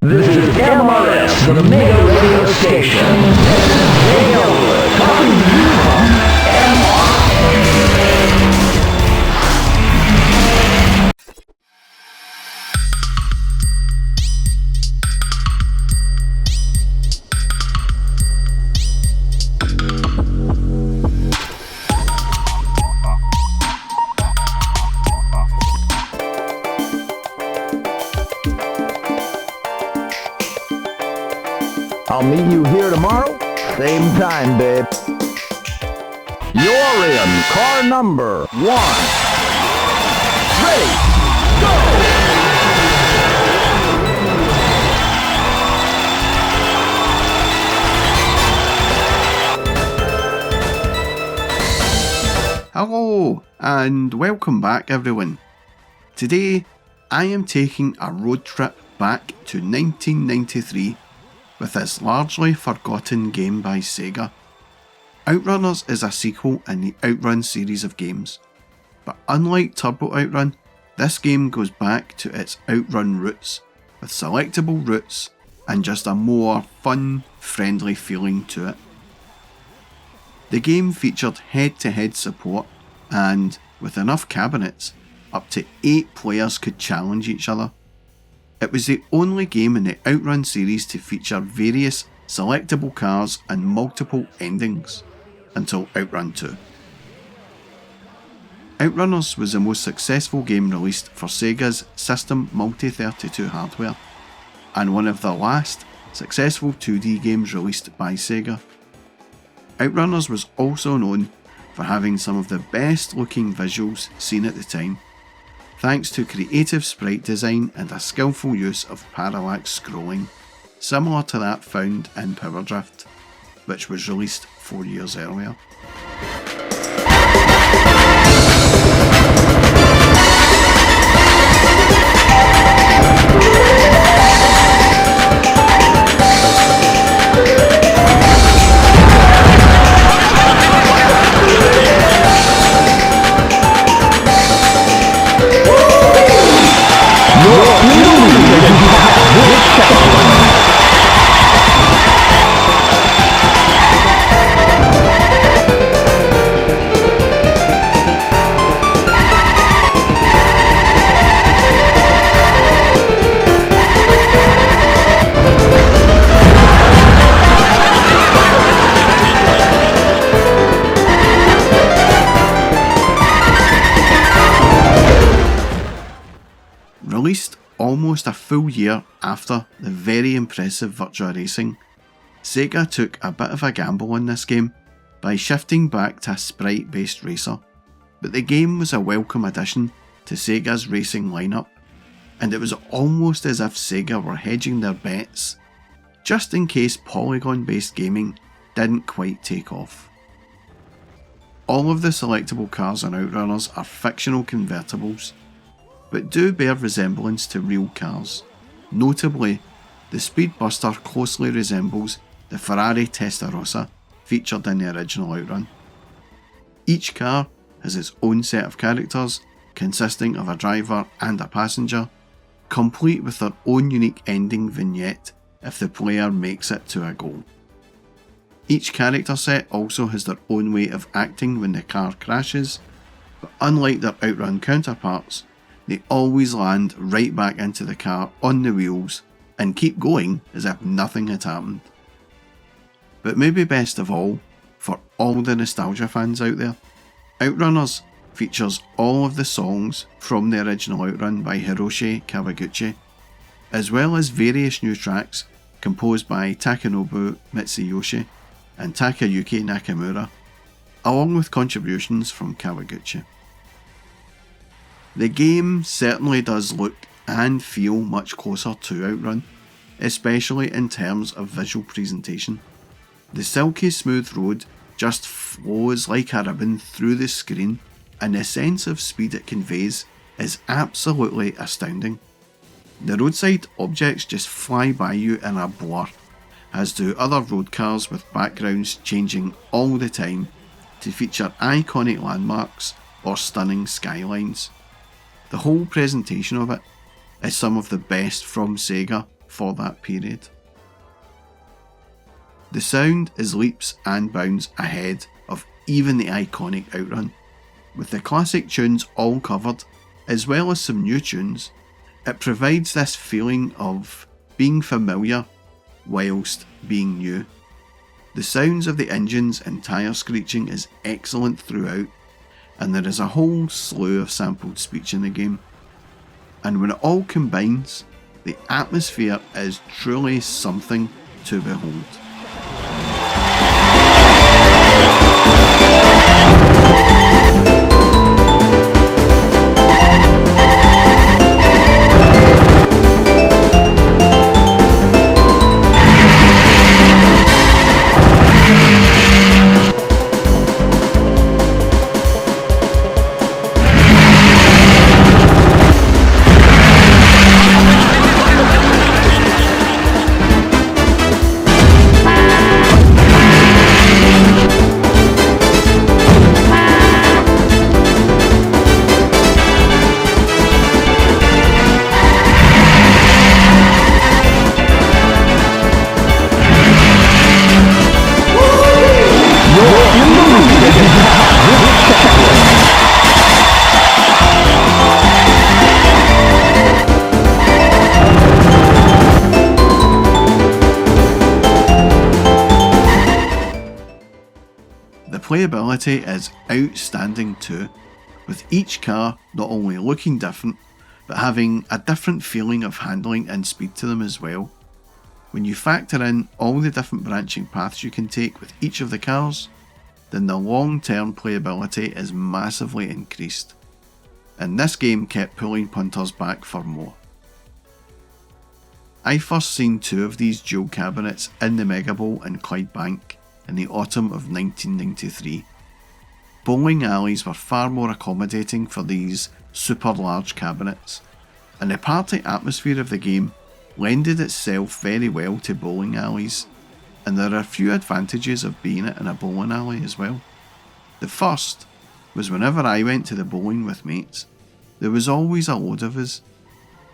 This is MRS, the Mega Radio Station. This is Jay Elwood, talking to you from I'll meet you here tomorrow, same time, babe. You're in car number 1. Ready, go! Hello, and welcome back everyone. Today, I am taking a road trip back to 1993 with this largely forgotten game by Sega. Outrunners is a sequel in the Outrun series of games, but unlike Turbo Outrun, this game goes back to its Outrun roots, with selectable routes and just a more fun, friendly feeling to it. The game featured head-to-head support and, with enough cabinets, up to 8 players could challenge each other. It was the only game in the Outrun series to feature various selectable cars and multiple endings, until Outrun 2. Outrunners was the most successful game released for Sega's System Multi-32 hardware, and one of the last successful 2D games released by Sega. Outrunners was also known for having some of the best looking visuals seen at the time, thanks to creative sprite design and a skillful use of parallax scrolling, similar to that found in Power Drift, which was released 4 years earlier. Released almost a full year after the very impressive Virtua Racing, Sega took a bit of a gamble on this game by shifting back to a sprite-based racer, but the game was a welcome addition to Sega's racing lineup, and it was almost as if Sega were hedging their bets, just in case polygon-based gaming didn't quite take off. All of the selectable cars on Outrunners are fictional convertibles, but do bear resemblance to real cars. Notably, the Speedbuster closely resembles the Ferrari Testarossa featured in the original Outrun. Each car has its own set of characters, consisting of a driver and a passenger, complete with their own unique ending vignette if the player makes it to a goal. Each character set also has their own way of acting when the car crashes, but unlike their Outrun counterparts, they always land right back into the car on the wheels and keep going as if nothing had happened. But maybe best of all, for all the nostalgia fans out there, Outrunners features all of the songs from the original Outrun by Hiroshi Kawaguchi, as well as various new tracks composed by Takanobu Mitsuyoshi and Takayuki Nakamura, along with contributions from Kawaguchi. The game certainly does look and feel much closer to Outrun, especially in terms of visual presentation. The silky smooth road just flows like a ribbon through the screen, and the sense of speed it conveys is absolutely astounding. The roadside objects just fly by you in a blur, as do other road cars with backgrounds changing all the time to feature iconic landmarks or stunning skylines. The whole presentation of it is some of the best from Sega for that period. The sound is leaps and bounds ahead of even the iconic Outrun. With the classic tunes all covered, as well as some new tunes, it provides this feeling of being familiar whilst being new. The sounds of the engines and tyre screeching is excellent throughout, and there is a whole slew of sampled speech in the game. And when it all combines, the atmosphere is truly something to behold. The playability is outstanding too, with each car not only looking different, but having a different feeling of handling and speed to them as well. When you factor in all the different branching paths you can take with each of the cars, then the long-term playability is massively increased, and this game kept pulling punters back for more. I first seen two of these dual cabinets in the Mega Bowl in Clydebank in the autumn of 1993. Bowling alleys were far more accommodating for these super large cabinets, and the party atmosphere of the game lended itself very well to bowling alleys, and there are a few advantages of being it in a bowling alley as well. The first was whenever I went to the bowling with mates, there was always a load of us.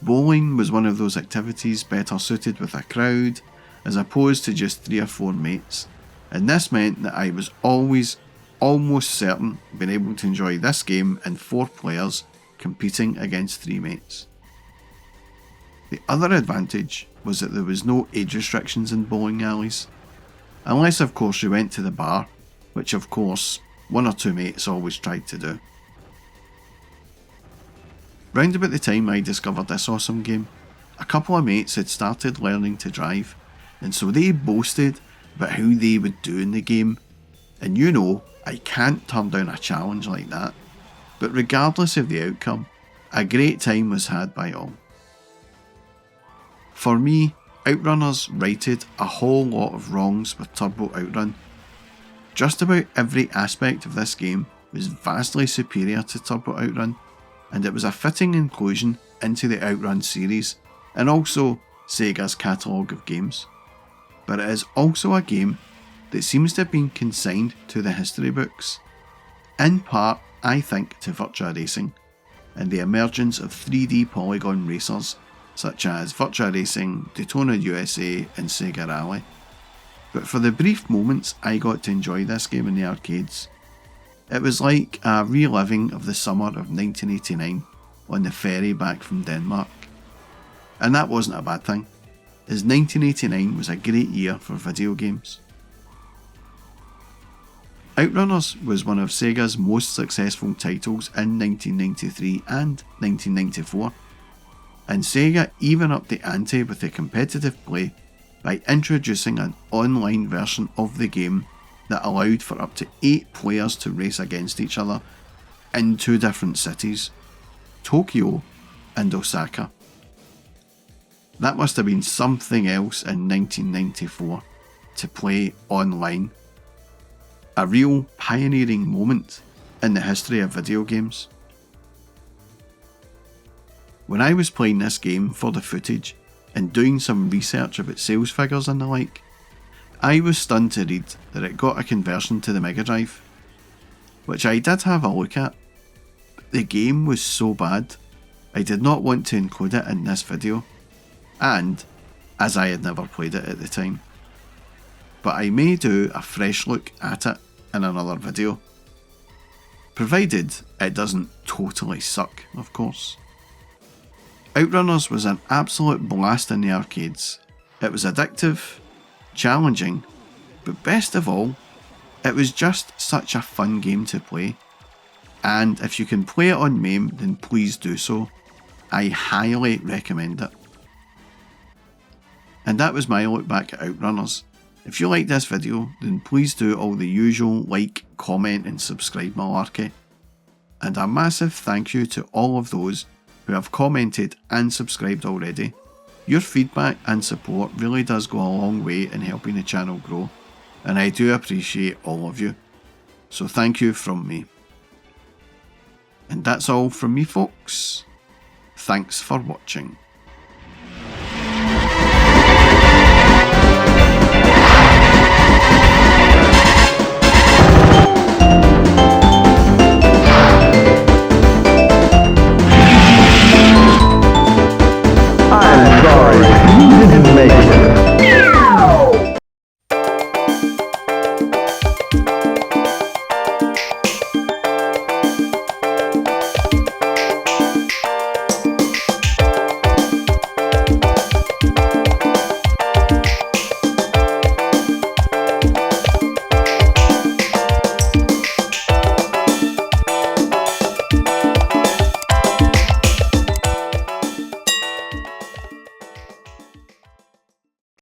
Bowling was one of those activities better suited with a crowd as opposed to just 3 or 4 mates, and this meant that I was always almost certain being able to enjoy this game in 4 players competing against 3 mates. The other advantage was that there was no age restrictions in bowling alleys, unless of course you went to the bar, which of course 1 or 2 mates always tried to do. Round about the time I discovered this awesome game, a couple of mates had started learning to drive, and so they boasted about how they would do in the game, and you know I can't turn down a challenge like that, but regardless of the outcome, a great time was had by all. For me, Outrunners righted a whole lot of wrongs with Turbo Outrun. Just about every aspect of this game was vastly superior to Turbo Outrun, and it was a fitting inclusion into the Outrun series and also Sega's catalogue of games. But it is also a game that seems to have been consigned to the history books, in part I think to Virtua Racing and the emergence of 3D polygon racers such as Virtua Racing, Daytona USA and Sega Rally. But for the brief moments I got to enjoy this game in the arcades, it was like a reliving of the summer of 1989 on the ferry back from Denmark. And that wasn't a bad thing, as 1989 was a great year for video games. Outrunners was one of Sega's most successful titles in 1993 and 1994, and Sega even upped the ante with the competitive play by introducing an online version of the game that allowed for up to 8 players to race against each other in 2 different cities, Tokyo and Osaka. That must have been something else in 1994 to play online. A real pioneering moment in the history of video games. When I was playing this game for the footage and doing some research about sales figures and the like, I was stunned to read that it got a conversion to the Mega Drive, which I did have a look at, but the game was so bad I did not want to include it in this video, and as I had never played it at the time. But I may do a fresh look at it in another video, provided it doesn't totally suck, of course. Outrunners was an absolute blast in the arcades. It was addictive, challenging, but best of all, it was just such a fun game to play. And if you can play it on MAME, then please do so. I highly recommend it. And that was my look back at Outrunners. If you like this video, then please do all the usual like, comment and subscribe malarkey. And a massive thank you to all of those who have commented and subscribed already. Your feedback and support really does go a long way in helping the channel grow, and I do appreciate all of you. So thank you from me. And that's all from me, folks. Thanks for watching.